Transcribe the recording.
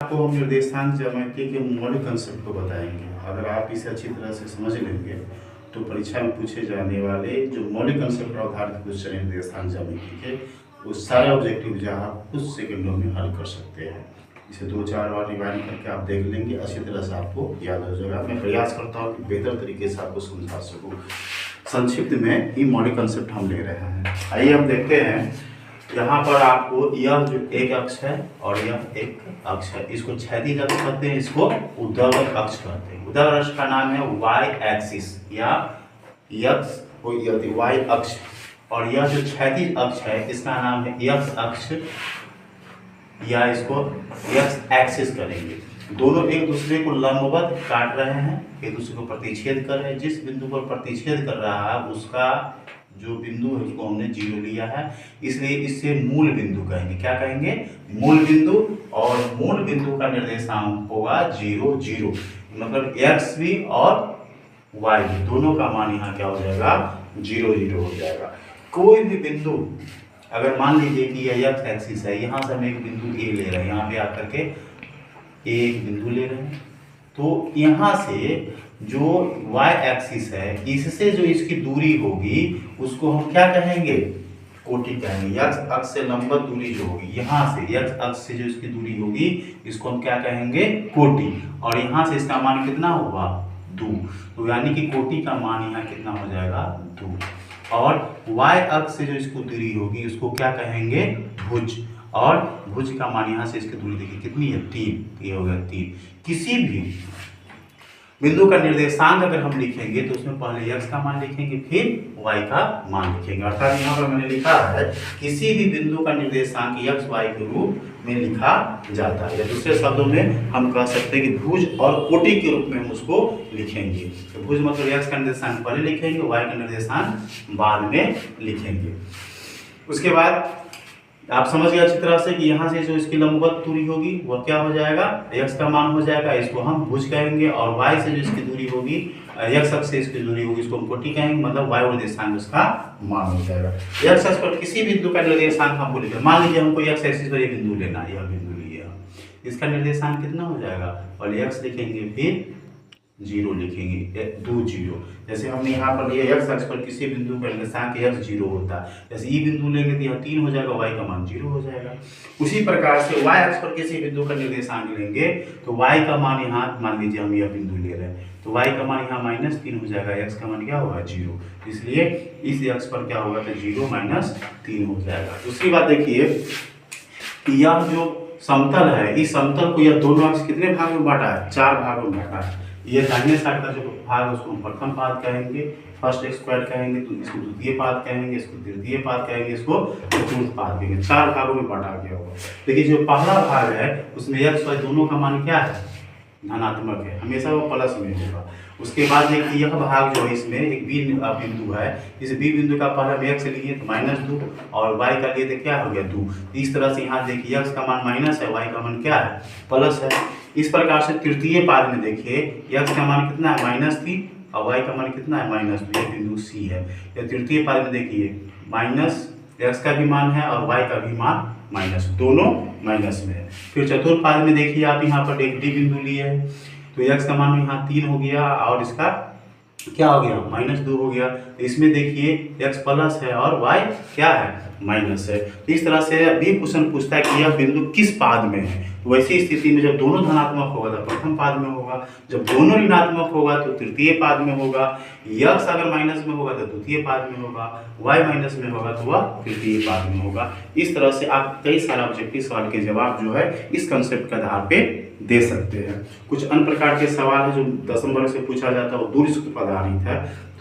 आपको हम निर्देशांक ज्यामिति के मौलिक कंसेप्ट को बताएंगे। अगर आप इसे अच्छी तरह से समझ लेंगे तो परीक्षा में पूछे जाने वाले जो मौलिक कंसेप्ट पर आधारित क्वेश्चन निर्देशांक ज्यामिति के वो सारे ऑब्जेक्टिव जो आप कुछ सेकंडों में हल कर सकते हैं। इसे 2-4 बार रिवाइंड करके आप देख लेंगे, अच्छी तरह से आपको याद हो जाएगा। मैं प्रयास करता हूँ कि बेहतर तरीके से आपको समझा सकूँ। संक्षिप्त में ही मौलिक कंसेप्ट हम ले रहे हैं। आइए हम देखते हैं। यहाँ पर आपको यह जो एक अक्ष है और यह एक अक्ष है, इसको क्षैतिज अक्ष कहते हैं, इसको ऊर्ध्वाधर अक्ष कहते हैं। ऊर्ध्वाधर अक्ष का नाम है वाई एक्सिस या एक्स वाई अक्ष, और यह जो क्षैतिज अक्ष है इसका नाम है एक्स अक्ष या इसको एक्स एक्सिस करेंगे। दोनों एक दूसरे को लंबवत काट रहे हैं, एक दूसरे को प्रतिच्छेद कर रहे हैं। जिस बिंदु पर प्रतिच्छेद कर रहा है उसका जो बिंदु है उसको हमने 0 लिया है, इसलिए इससे मूल बिंदु कहेंगे। क्या कहेंगे? मूल बिंदु। और मूल बिंदु का निर्देशांक होगा 0 0, मतलब x भी और y भी दोनों का मान यहाँ क्या हो जाएगा? 0 0 हो जाएगा। कोई भी बिंदु अगर मान लीजिए कि यह x एक्सिस है, यहाँ से हम एक बिंदु A ले रहे हैं, यहाँ पे आकर के एक बिंदु ले रहे हैं, तो यहाँ से जो y एक्सिस है इससे जो इसकी दूरी होगी उसको हम क्या कहेंगे? कोटि कहेंगे। x अक्ष से लंबवत दूरी जो होगी, यहाँ से x अक्ष से जो इसकी दूरी होगी इसको हम क्या कहेंगे? कोटि। और यहाँ से इसका मान कितना होगा? 2। तो यानी कि कोटि का मान यहाँ कितना हो जाएगा? 2। और y अक्ष से जो इसको दूरी होगी उसको क्या कहेंगे? भुज। और भुज का मान यहाँ से इसकी दूरी देखिए कितनी है? 3। ये हो गया 3। किसी भी बिंदु का निर्देशांक अगर हम लिखेंगे तो उसमें पहले x का मान लिखेंगे फिर y का मान लिखेंगे। अर्थात यहाँ पर मैंने लिखा है किसी भी बिंदु का निर्देशांक x y के रूप में लिखा जाता है, या दूसरे शब्दों में हम कह सकते हैं कि भुज और कोटि के रूप में हम उसको लिखेंगे। तो भुज मतलब x का निर्देशांक पहले लिखेंगे, y का निर्देशांक बाद में लिखेंगे। उसके बाद आप समझ गए अच्छी तरह से कि यहाँ से जो इसकी लंबवत दूरी होगी वह क्या हो जाएगा? x का मान हो जाएगा, इसको हम भुज कहेंगे। और y से जो इसकी दूरी होगी, x अक्ष से इसकी दूरी होगी, इसको हम कोटि कहेंगे, मतलब y निर्देशांक उसका मान हो जाएगा। x अक्ष पर किसी बिंदु का निर्देशांक हमको लिखना, मान लीजिए हमको x एक्सिस पर एक बिंदु लेना है, यह बिंदु लिया, इसका निर्देशांक कितना हो जाएगा? और x लिखेंगे फिर 0 लिखेंगे, 2 0। जैसे हमने यहाँ पर लिया x अक्ष पर किसी बिंदु का निर्देशांक x 0 होता है, जैसे ई बिंदु लेंगे तो यह 3 हो जाएगा, y का मान 0 हो जाएगा। उसी प्रकार से y अक्ष पर किसी बिंदु का निर्देशांक लेंगे तो y का मान यहाँ मान लीजिए हम यह बिंदु ले रहे हैं तो y का मान यहाँ -3 हो जाएगा, x का मान क्या होगा? 0। इसलिए इस अक्ष पर क्या होगा? तो 0 -3 हो जाएगा। दूसरी बात देखिए कि यह जो समतल है, इस समतल को यह दोनों अक्ष कितने भाग में बांटा है? 4 भागों में बांटा है। ये दाहिने साइड का जो भाग है उसको हम प्रथम पाद कहेंगे, फर्स्ट स्क्वायर कहेंगे, तो इसको द्वितीय पाद कहेंगे, इसको तृतीय पाद कहेंगे, इसको चतुर्थ पाद कहेंगे। 4 भागों में बांटा गया होगा। देखिए जो पहला भाग है उसमें x y दोनों का मान क्या है? धनात्मक है, हमेशा वो प्लस में होगा। उसके बाद देखिए यह भाग जो है इसमें एक बी बिंदु है, इस बी बिंदु का पहले हम x लिए तो -2 और y का लिए तो क्या हो गया? 2। इस तरह से यहाँ देखिए x का मान माइनस है, y का मान क्या है? प्लस है। इस प्रकार से तृतीय पाद में देखिए x का मान कितना है? -3 और y का मान कितना है? -2। यह बिंदु C है। या तृतीय पाद में देखिए -x का भी मान है और y का भी मान माइनस, दोनों माइनस में है। फिर चतुर्थ पाद में देखिए आप यहाँ पर एक डी बिंदु लिए है तो x का मान यहाँ 3 हो गया और इसका क्या हो गया? -2 हो गया। तो इसमें देखिए x प्लस है और y क्या है? माइनस है। तो इस तरह से भी क्वेश्चन पूछता है कि यह बिंदु किस पाद में है। तो वैसी स्थिति में जब दोनों धनात्मक होगा तो प्रथम पाद में होगा, जब दोनों ऋणात्मक होगा तो तृतीय पाद में होगा, x अगर माइनस में होगा तो द्वितीय पाद में होगा, y माइनस में होगा तो वह तृतीय पाद में होगा। इस तरह से आप कई सारे ऑब्जेक्टिव सवाल के जवाब जो है इस कंसेप्ट के आधार पे दे सकते हैं। कुछ अन्य प्रकार के सवाल है जो 10वीं वर्ग से पूछा जाता है वो दूरी सूत्र पर आधारित है।